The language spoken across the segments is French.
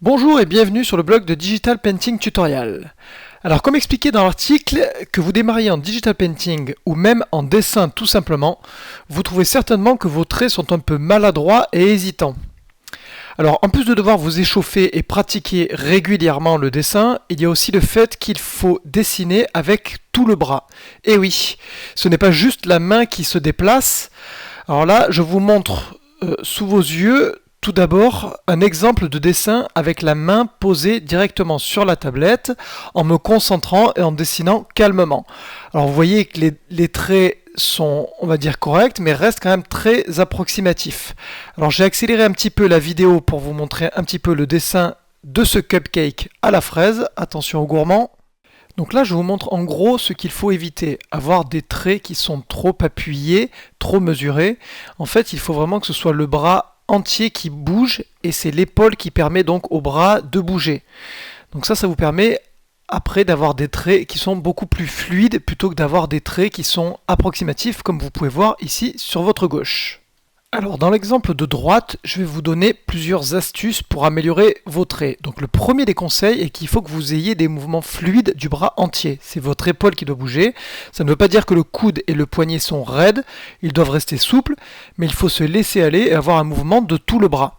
Bonjour et bienvenue sur le blog de Digital Painting Tutorial. Alors comme expliqué dans l'article, que vous démarriez en Digital Painting ou même en dessin tout simplement, vous trouvez certainement que vos traits sont un peu maladroits et hésitants. Alors en plus de devoir vous échauffer et pratiquer régulièrement le dessin, il y a aussi le fait qu'il faut dessiner avec tout le bras. Et oui, ce n'est pas juste la main qui se déplace. Alors là, je vous montre sous vos yeux tout d'abord un exemple de dessin avec la main posée directement sur la tablette en me concentrant et en dessinant calmement. Alors vous voyez que les traits sont, on va dire, corrects, mais restent quand même très approximatifs. Alors j'ai accéléré un petit peu la vidéo pour vous montrer un petit peu le dessin de ce cupcake à la fraise. Attention aux gourmands. Donc là, je vous montre en gros ce qu'il faut éviter. Avoir des traits qui sont trop appuyés, trop mesurés. En fait, il faut vraiment que ce soit le bras entier qui bouge et c'est l'épaule qui permet donc au bras de bouger. Donc ça vous permet après d'avoir des traits qui sont beaucoup plus fluides plutôt que d'avoir des traits qui sont approximatifs comme vous pouvez voir ici sur votre gauche. Alors dans l'exemple de droite, je vais vous donner plusieurs astuces pour améliorer vos traits. Donc le premier des conseils est qu'il faut que vous ayez des mouvements fluides du bras entier. C'est votre épaule qui doit bouger. Ça ne veut pas dire que le coude et le poignet sont raides, ils doivent rester souples, mais il faut se laisser aller et avoir un mouvement de tout le bras.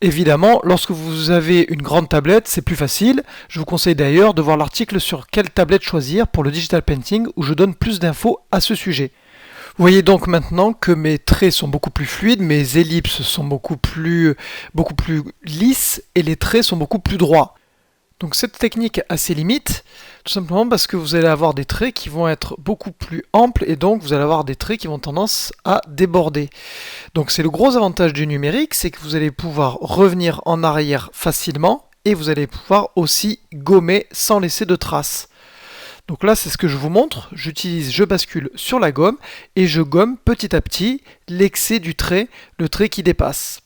Évidemment, lorsque vous avez une grande tablette, c'est plus facile. Je vous conseille d'ailleurs de voir l'article sur quelle tablette choisir pour le digital painting où je donne plus d'infos à ce sujet. Vous voyez donc maintenant que mes traits sont beaucoup plus fluides, mes ellipses sont beaucoup plus lisses et les traits sont beaucoup plus droits. Donc cette technique a ses limites, tout simplement parce que vous allez avoir des traits qui vont être beaucoup plus amples et donc vous allez avoir des traits qui vont tendance à déborder. Donc c'est le gros avantage du numérique, c'est que vous allez pouvoir revenir en arrière facilement et vous allez pouvoir aussi gommer sans laisser de traces. Donc là, c'est ce que je vous montre. Je bascule sur la gomme et je gomme petit à petit l'excès du trait, le trait qui dépasse.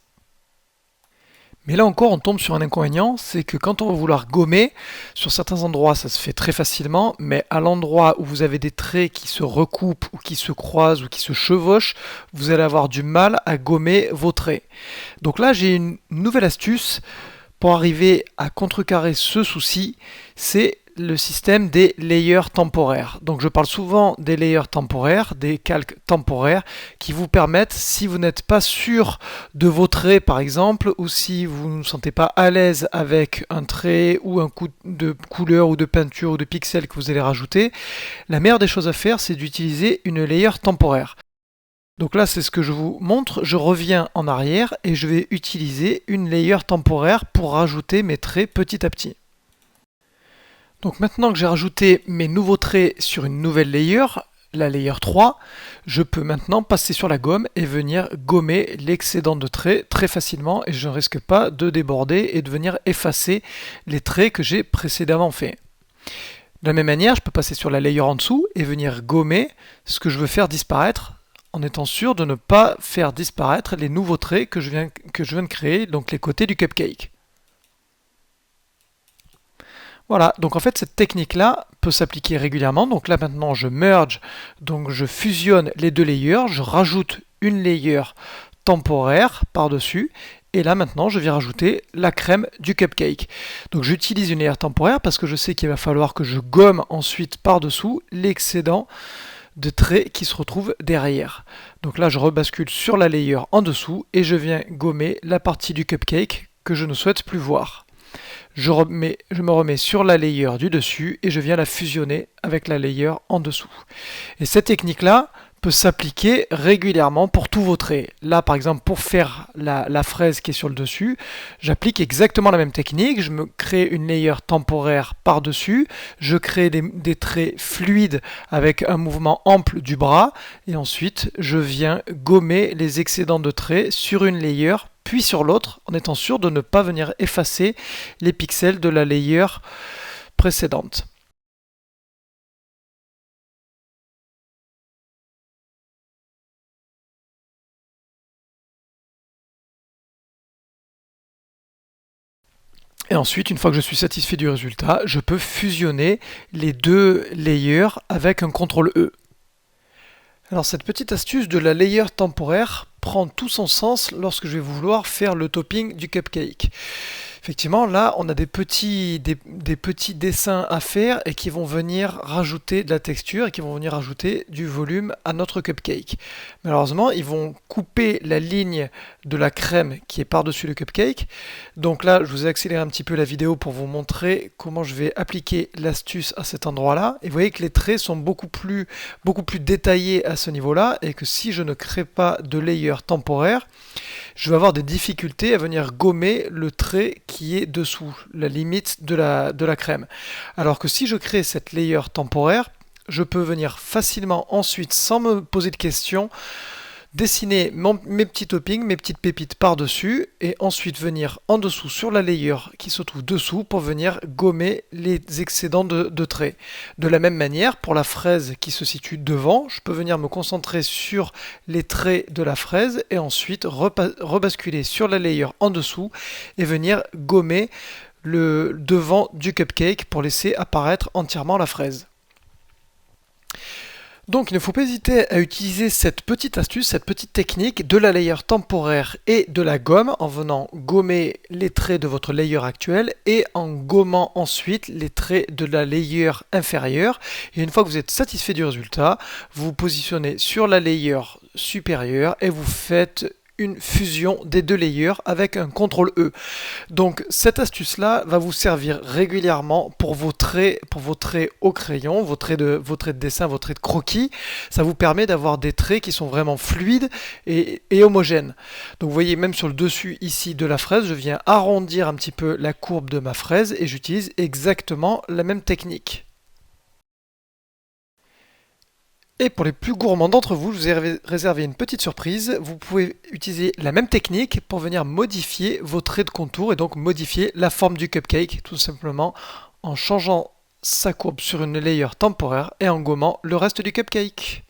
Mais là encore, on tombe sur un inconvénient, c'est que quand on va vouloir gommer, sur certains endroits, ça se fait très facilement, mais à l'endroit où vous avez des traits qui se recoupent ou qui se croisent ou qui se chevauchent, vous allez avoir du mal à gommer vos traits. Donc là, j'ai une nouvelle astuce pour arriver à contrecarrer ce souci, c'est le système des layers temporaires. Donc je parle souvent des layers temporaires, des calques temporaires qui vous permettent, si vous n'êtes pas sûr de vos traits par exemple, ou si vous ne vous sentez pas à l'aise avec un trait ou un coup de couleur ou de peinture ou de pixels que vous allez rajouter, la meilleure des choses à faire c'est d'utiliser une layer temporaire. Donc là, c'est ce que je vous montre. Je reviens en arrière et je vais utiliser une layer temporaire pour rajouter mes traits petit à petit. Donc maintenant que j'ai rajouté mes nouveaux traits sur une nouvelle layer, la layer 3, je peux maintenant passer sur la gomme et venir gommer l'excédent de traits très facilement et je ne risque pas de déborder et de venir effacer les traits que j'ai précédemment faits. De la même manière, je peux passer sur la layer en dessous et venir gommer ce que je veux faire disparaître en étant sûr de ne pas faire disparaître les nouveaux traits que je viens de créer, donc les côtés du cupcake. Voilà, donc en fait cette technique-là peut s'appliquer régulièrement. Donc là maintenant je merge, donc je fusionne les deux layers, je rajoute une layer temporaire par-dessus, et là maintenant je viens rajouter la crème du cupcake. Donc j'utilise une layer temporaire parce que je sais qu'il va falloir que je gomme ensuite par-dessous l'excédent de traits qui se retrouvent derrière. Donc là je rebascule sur la layer en dessous et je viens gommer la partie du cupcake que je ne souhaite plus voir. Je me remets sur la layer du dessus et je viens la fusionner avec la layer en dessous. Et cette technique-là peut s'appliquer régulièrement pour tous vos traits. Là, par exemple, pour faire la fraise qui est sur le dessus, j'applique exactement la même technique. Je me crée une layer temporaire par-dessus, je crée des traits fluides avec un mouvement ample du bras, et ensuite, je viens gommer les excédents de traits sur une layer puis sur l'autre, en étant sûr de ne pas venir effacer les pixels de la layer précédente. Et ensuite, une fois que je suis satisfait du résultat, je peux fusionner les deux layers avec un CTRL-E. Alors cette petite astuce de la layer temporaire prend tout son sens lorsque je vais vouloir faire le topping du cupcake. Effectivement, là, on a des petits dessins à faire et qui vont venir rajouter de la texture et qui vont venir rajouter du volume à notre cupcake. Malheureusement, ils vont couper la ligne de la crème qui est par-dessus le cupcake. Donc là, je vous ai accéléré un petit peu la vidéo pour vous montrer comment je vais appliquer l'astuce à cet endroit-là. Et vous voyez que les traits sont beaucoup plus détaillés à ce niveau-là et que si je ne crée pas de layer temporaire, je vais avoir des difficultés à venir gommer le trait qui est dessous, la limite de la crème. Alors que si je crée cette layer temporaire, je peux venir facilement ensuite, sans me poser de questions, dessiner mes petits toppings, mes petites pépites par-dessus et ensuite venir en dessous sur la layer qui se trouve dessous pour venir gommer les excédents de traits. De la même manière, pour la fraise qui se situe devant, je peux venir me concentrer sur les traits de la fraise et ensuite rebasculer sur la layer en dessous et venir gommer le devant du cupcake pour laisser apparaître entièrement la fraise. Donc il ne faut pas hésiter à utiliser cette petite astuce, cette petite technique de la layer temporaire et de la gomme en venant gommer les traits de votre layer actuelle et en gommant ensuite les traits de la layer inférieure. Et une fois que vous êtes satisfait du résultat, vous vous positionnez sur la layer supérieure et vous faites une fusion des deux layers avec un CTRL E. Donc cette astuce là va vous servir régulièrement pour vos traits au crayon, vos traits de dessin, vos traits de croquis. Ça vous permet d'avoir des traits qui sont vraiment fluides et homogènes. Donc vous voyez même sur le dessus ici de la fraise, je viens arrondir un petit peu la courbe de ma fraise et j'utilise exactement la même technique. Et pour les plus gourmands d'entre vous, je vous ai réservé une petite surprise. Vous pouvez utiliser la même technique pour venir modifier vos traits de contour et donc modifier la forme du cupcake, tout simplement en changeant sa courbe sur une layer temporaire et en gommant le reste du cupcake.